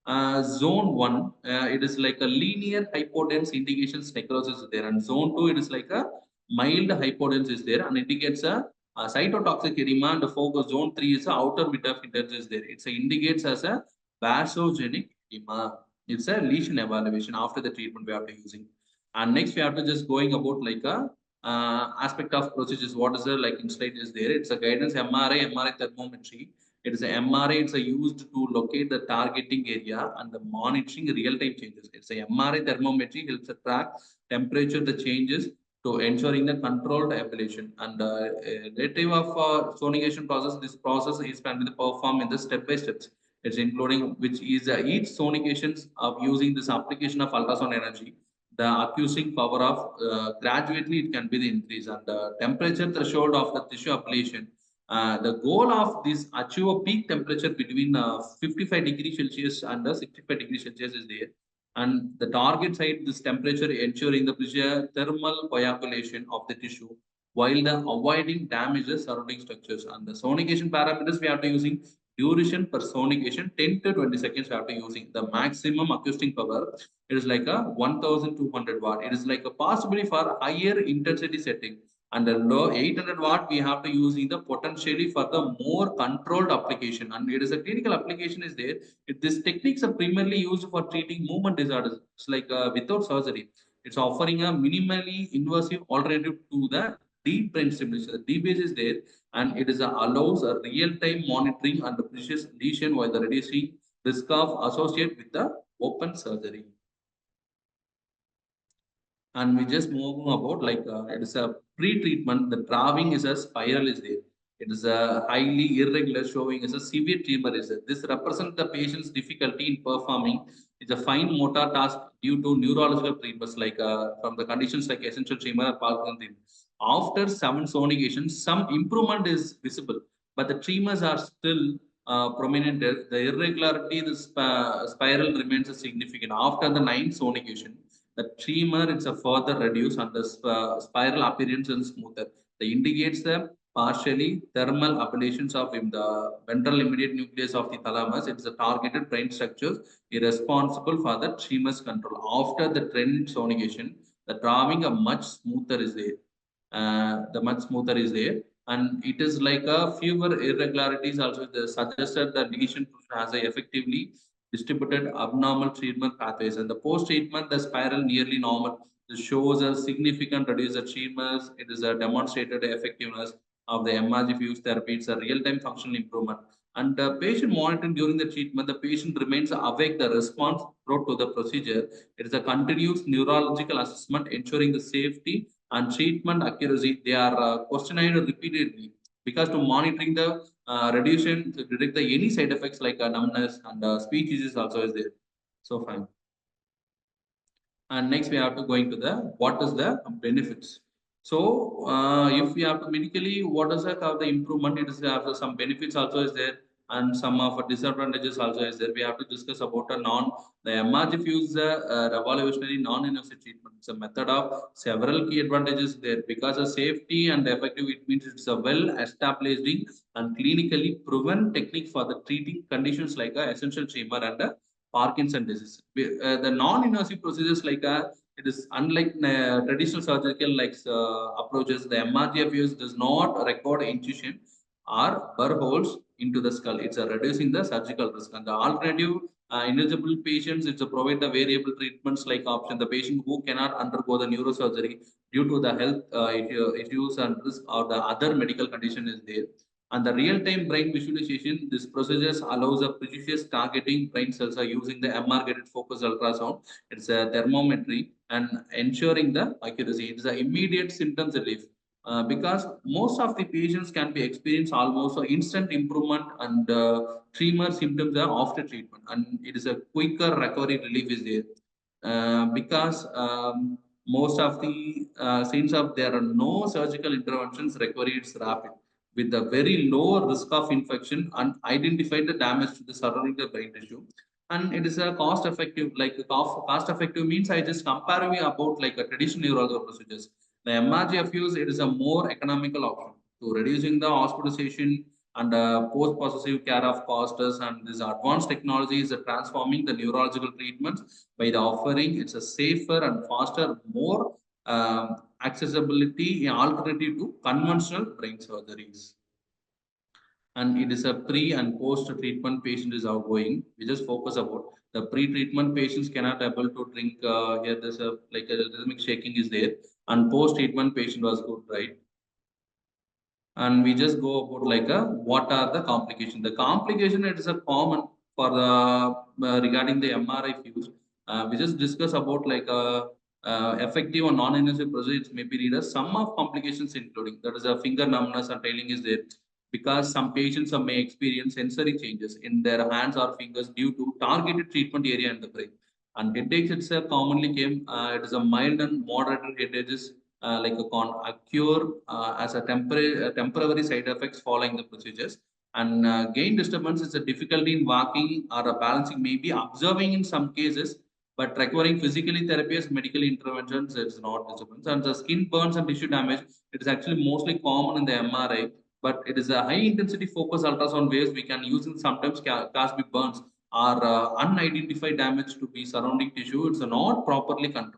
Zone 1, it is like a linear hypodense indications necrosis is there, and zone 2, it is like a mild hypodense is there and indicates a cytotoxic edema, and the focus zone 3 is a outer midterm is there. It indicates as a vasogenic edema. It's a lesion evaluation after the treatment we have to using. And next we have to just going about like a aspect of procedures. What is the like insight is there? It's a guidance MRI thermometry. It is a MRI. It's a used to locate the targeting area and the monitoring real-time changes. It's a MRI thermometry helps to track temperature the changes to ensuring the controlled ablation. And relative of sonation process, this process is can be performed in the step by steps. It's including which is each sonications of using this application of ultrasound energy. The accusing power of gradually it can be the increase, and the temperature threshold of the tissue ablation. The goal of this achieve a peak temperature between 55 degrees Celsius and 65 degrees Celsius is there. And the target side, this temperature ensuring the pressure thermal coagulation of the tissue while the avoiding damages surrounding structures. And the sonication parameters we have to using duration per sonication 10 to 20 seconds we have to using the maximum acoustic power. It is like a 1200 watt. It is like a possibility for higher intensity setting, and the low 800 watt we have to use in the potentially for the more controlled application, and it is a clinical application is there. These techniques are primarily used for treating movement disorders. It's like without surgery. It's offering a minimally invasive alternative to the deep brain stimulation. The deep base is there, and it is allows a real-time monitoring and the precious lesion while the reducing risk of associated with the open surgery. And we just move about like it is a pre-treatment. The drawing is a spiral is there. It is a highly irregular showing is a severe tremor is there. This represents the patient's difficulty in performing. It's a fine motor task due to neurological tremors like from the conditions like essential tremor or Parkinson's. After 7 sonications, some improvement is visible, but the tremors are still prominent. The irregularity, the spiral remains significant after the 9 sonication. The tremor it's a further reduced and the spiral appearance is smoother. That indicates the partially thermal ablations of the ventral immediate nucleus of the thalamus. It's a targeted brain structures irresponsible for the tremors control. After the trend sonation, the drawing a much smoother is there. The much smoother is there, and it is like a fewer irregularities also suggested the lesion has a effectively distributed abnormal treatment pathways, and the post treatment the spiral nearly normal. This shows a significant reduced tremors. It is a demonstrated effectiveness of the MRgFUS therapy. It's a real time functional improvement, and the patient monitoring during the treatment, the patient remains awake the response brought to the procedure. It is a continuous neurological assessment ensuring the safety and treatment accuracy. They are questioned repeatedly because to monitoring the reduction to detect the any side effects like numbness and speech is also is there. So fine. And next we have to going to the what is the benefits. So if we have to medically, what does that have the improvement? It is have some benefits also is there, and some of disadvantages also is there. We have to discuss about a non the MRgFUS is a revolutionary non-invasive treatment. It's a method of several key advantages there because of safety and effective. It means it's a well established and clinically proven technique for the treating conditions like essential tremor and Parkinson disease. The non-invasive procedures like it is unlike traditional surgical like approaches. The MRgFUS does not record incision or burr holes into the skull. It's reducing the surgical risk. And the alternative ineligible patients, it's a provide the variable treatments like option. The patient who cannot undergo the neurosurgery due to the health issues and risk or the other medical condition is there. And the real-time brain visualization, this procedures allows a precise targeting brain cells are using the MR-guided focused ultrasound. It's a thermometry and ensuring the accuracy. It's an immediate symptoms relief. Because most of the patients can be experienced almost instant improvement and tremor symptoms are after treatment, and it is a quicker recovery relief is there because most of the since of there are no surgical interventions, recovery is rapid with a very low risk of infection and identify the damage to the surrounding the brain tissue. And it is a cost effective, like cost effective means I just compare me about like a traditional neurological procedures. The MRgFUS, it is a more economical option to reducing the hospitalization and post-processive care of causes, and this advanced technology is transforming the neurological treatments by the offering it's a safer and faster, more accessibility alternative to conventional brain surgeries. And it is a pre and post treatment patient is outgoing. We just focus about the pre-treatment patients cannot able to drink. Here there's a like a rhythmic shaking is there, and post-treatment patient was good, right? And we just go about like what are the complications. The complication it is a common for the regarding the MRI-FUS. We just discuss about like effective or non-invasive procedures may be read as some of complications including that is a finger numbness and tailing is there because some patients may experience sensory changes in their hands or fingers due to targeted treatment area in the brain. And headaches itself commonly came, it is a mild and moderate headaches like a occur as a temporary side effects following the procedures. And gain disturbance is a difficulty in walking or balancing, maybe observing in some cases, but requiring physically therapies, medical interventions, it's not disturbance. And the skin burns and tissue damage, it is actually mostly common in the MRI, but it is a high intensity focus ultrasound waves we can use in sometimes cause be burns or unidentified damage to be surrounding tissue. It's not properly controlled.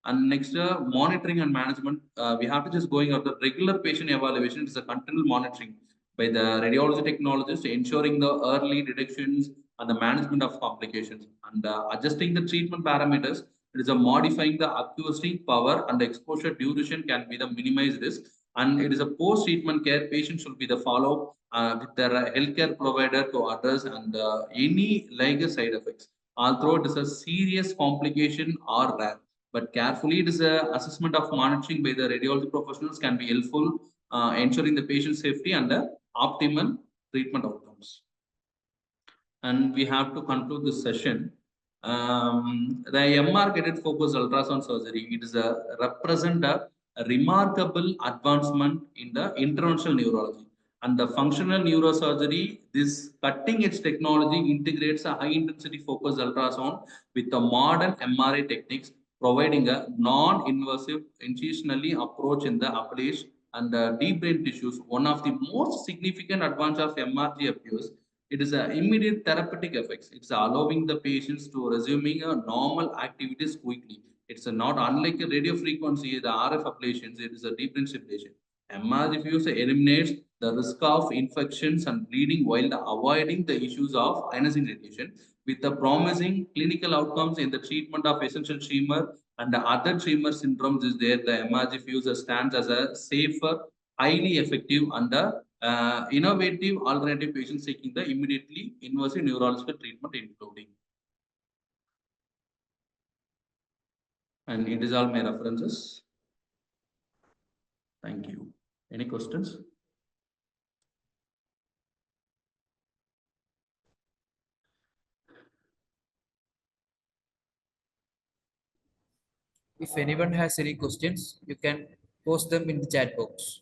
And next, monitoring and management, we have to just going out the regular patient evaluation. It's a continual monitoring by the radiology technologists, ensuring the early detections and the management of complications and adjusting the treatment parameters. It is a modifying the accuracy, power, and exposure duration can be the minimized risk. And it is a post-treatment care. Patient should be the follow with their healthcare provider to address and any like side effects. Although it is a serious complication or rare, but carefully it is a assessment of monitoring by the radiology professionals can be helpful, ensuring the patient safety and the optimal treatment outcomes. And we have to conclude this session. The MR-Guided Focused Ultrasound surgery, it is a represent a remarkable advancement in the interventional neurology and the functional neurosurgery. This cutting edge technology integrates a high intensity focused ultrasound with the modern MRI techniques, providing a non-invasive incisionally approach in the ablation and deep brain tissues. One of the most significant advantage of MRgFUS, it is an immediate therapeutic effects. It's allowing the patients to resuming a normal activities quickly. It's not unlike a radio frequency, the RF ablations, it is a deep brain stimulation. MRgFUS eliminates the risk of infections and bleeding while avoiding the issues of ionizing radiation with the promising clinical outcomes in the treatment of essential tremor and the other tremor syndromes is there. The MRgFUS stands as a safer, highly effective and innovative alternative patients seeking the immediately invasive neurological treatment including. And it is all my references. Thank you. Any questions? If anyone has any questions, you can post them in the chat box.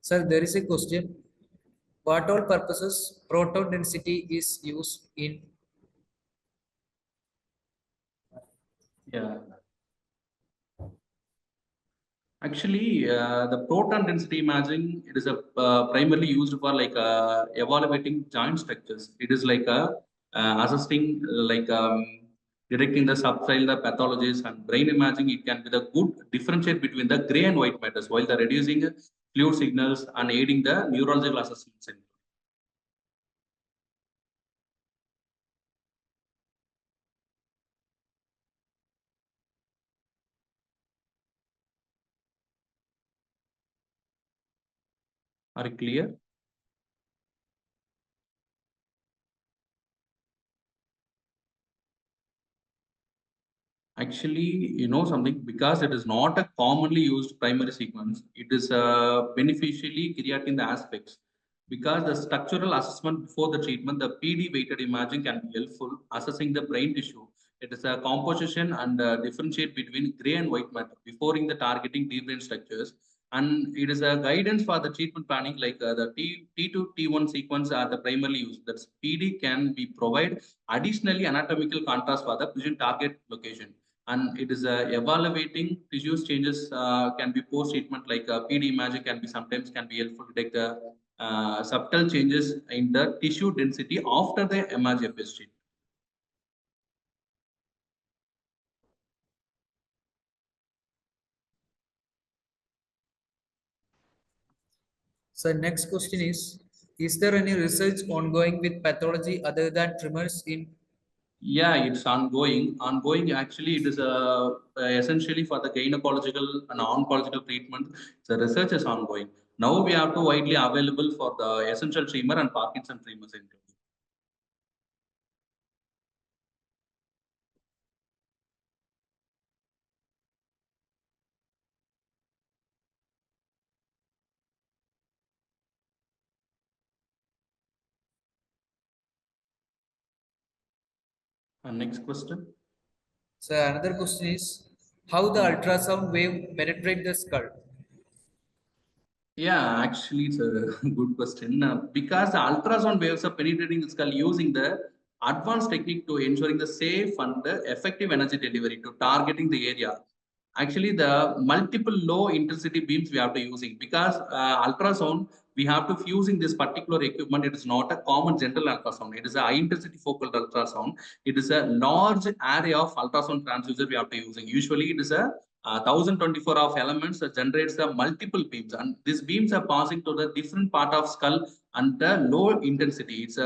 Sir, there is a question. What all purposes proton density is used in? Yeah. Actually, the proton density imaging, it is a primarily used for like evaluating joint structures. It is like assisting like detecting the subtle the pathologies and brain imaging. It can be the good differentiate between the gray and white matters while the reducing fluid signals and aiding the neurological assessments. Are you clear? Actually, you know something, because it is not a commonly used primary sequence, it is beneficially creating the aspects. Because the structural assessment before the treatment, the PD weighted imaging can be helpful assessing the brain tissue. It is a composition and differentiate between gray and white matter before in the targeting deep brain structures. And it is a guidance for the treatment planning, like the T2 T1 sequence are the primarily used. That's PD can be provide additionally anatomical contrast for the precision target location, and it is evaluating tissues changes can be post treatment, like PD imaging can be sometimes can be helpful to take the subtle changes in the tissue density after the MRgFUS treatment. So next question is there any research ongoing with pathology other than tremors in? Yeah, it's ongoing. Ongoing, actually, it is essentially for the gynecological and oncological treatment. The research is ongoing. Now we have to widely available for the essential tremor and Parkinson tremors included. And next question. So another question is how the ultrasound wave penetrate the skull? Yeah, actually, it's a good question. Because the ultrasound waves are penetrating the skull using the advanced technique to ensuring the safe and the effective energy delivery to targeting the area. Actually, the multiple low intensity beams we have to using, because ultrasound we have to fusing this particular equipment. It is not a common general ultrasound. It is a high intensity focal ultrasound. It is a large area of ultrasound transducer we have to using. Usually, it is a 1024 of elements that generates the multiple beams, and these beams are passing to the different part of skull and the low intensity. It's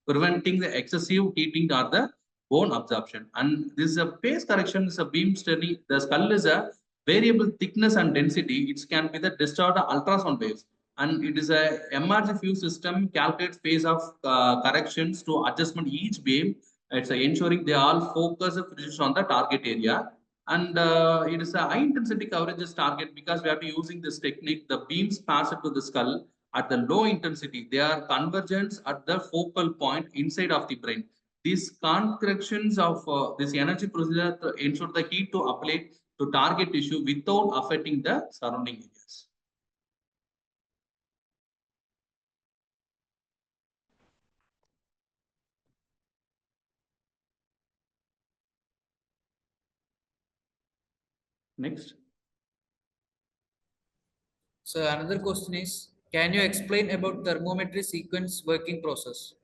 preventing the excessive heating or the bone absorption. And this is a phase correction, is a beam study. The skull is a variable thickness and density. It can be the distorted ultrasound waves. And it is a MRgFUS system calculates phase of corrections to adjustment each beam. It's ensuring they all focus on the target area. And it is a high intensity coverage is target, because we have to using this technique. The beams pass it to the skull at the low intensity. They are convergence at the focal point inside of the brain. These corrections of this energy procedure to ensure the heat to apply to target tissue without affecting the surrounding areas. Next. So another question is can you explain about thermometry sequence working process?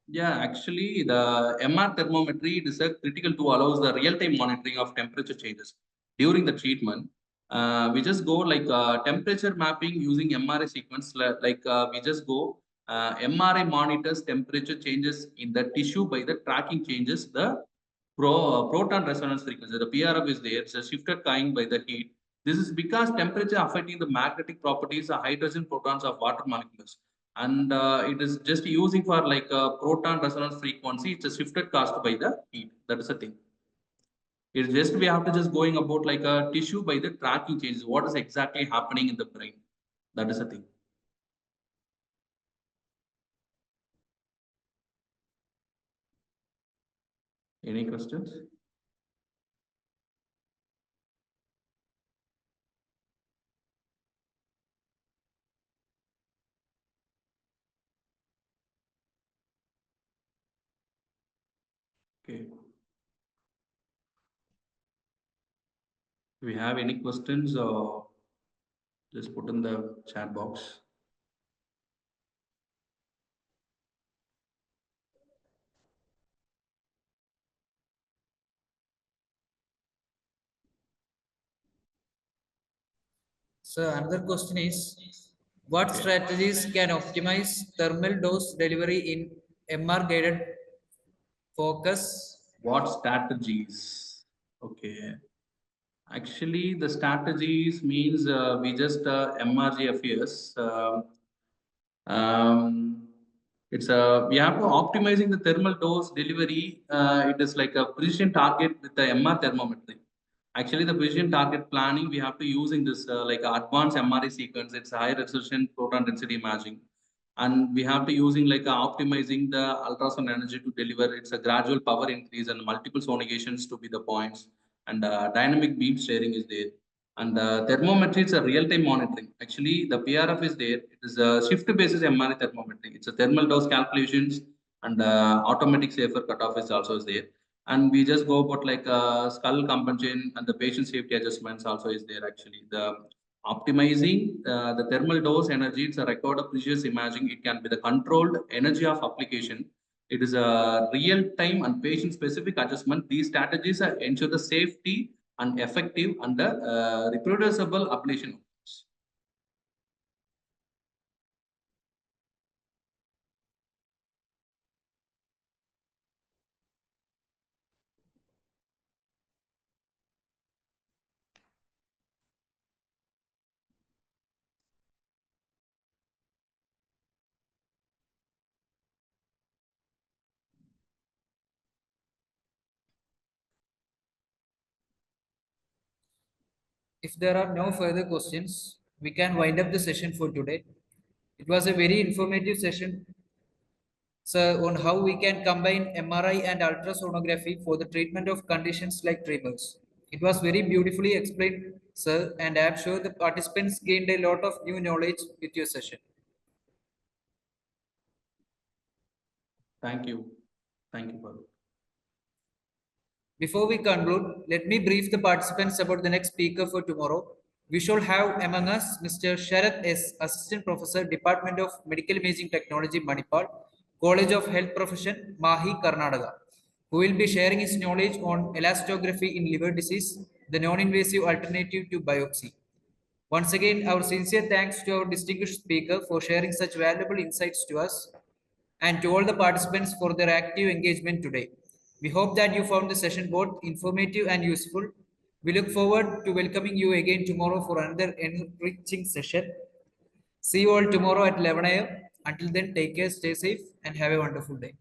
Yeah, actually, the MR thermometry, it is a critical to allows the real-time monitoring of temperature changes during the treatment. We just go like temperature mapping using MRI sequence. Like we just go MRI monitors temperature changes in the tissue by the tracking changes the proton resonance frequency. The PRF is there. It's a shifted kind by the heat. This is because temperature affecting the magnetic properties of hydrogen protons of water molecules, and it is just using for like a proton resonance frequency. It's a shifted cost by the heat. That is the thing. It's just we have to just going about like a tissue by the tracking changes. What is exactly happening in the brain? That is the thing. Any questions? Okay. If we have any questions, just put in the chat box. So another question is what strategies can optimize thermal dose delivery in MR guided focus? What strategies? Okay. Actually, the strategies means we just MRgFUS. It's we have to optimizing the thermal dose delivery. It is like a precision target with the MR thermometry. Actually, the precision target planning we have to using this like advanced MRI sequence. It's a high resolution proton density imaging, and we have to using like optimizing the ultrasound energy to deliver. It's a gradual power increase and multiple sonications to be the points, and dynamic beam steering is there. And thermometry is a real-time monitoring. Actually, the PRF is there. It is a shift-basis MRI thermometry. It's a thermal dose calculations and automatic safer cutoff is also is there. And we just go about like skull compensation and the patient safety adjustments also is there. Actually, the optimizing the thermal dose energy. It's a record of precious imaging. It can be the controlled energy of application. It is a real-time and patient-specific adjustment. These strategies ensure the safety and effective and reproducible ablation. If there are no further questions, we can wind up the session for today. It was a very informative session, sir, on how we can combine MRI and ultrasonography for the treatment of conditions like tremors. It was very beautifully explained, sir, and I am sure the participants gained a lot of new knowledge with your session. Thank you. Thank you, Paul. Before we conclude, let me brief the participants about the next speaker for tomorrow. We shall have among us Mr. Sharath S., Assistant Professor, Department of Medical Imaging Technology, Manipal, College of Health Profession, Mahi, Karnataka, who will be sharing his knowledge on elastography in liver disease, the non-invasive alternative to biopsy. Once again, our sincere thanks to our distinguished speaker for sharing such valuable insights to us and to all the participants for their active engagement today. We hope that you found the session both informative and useful. We look forward to welcoming you again tomorrow for another enriching session. See you all tomorrow at 11 a.m. Until then, take care, stay safe, and have a wonderful day.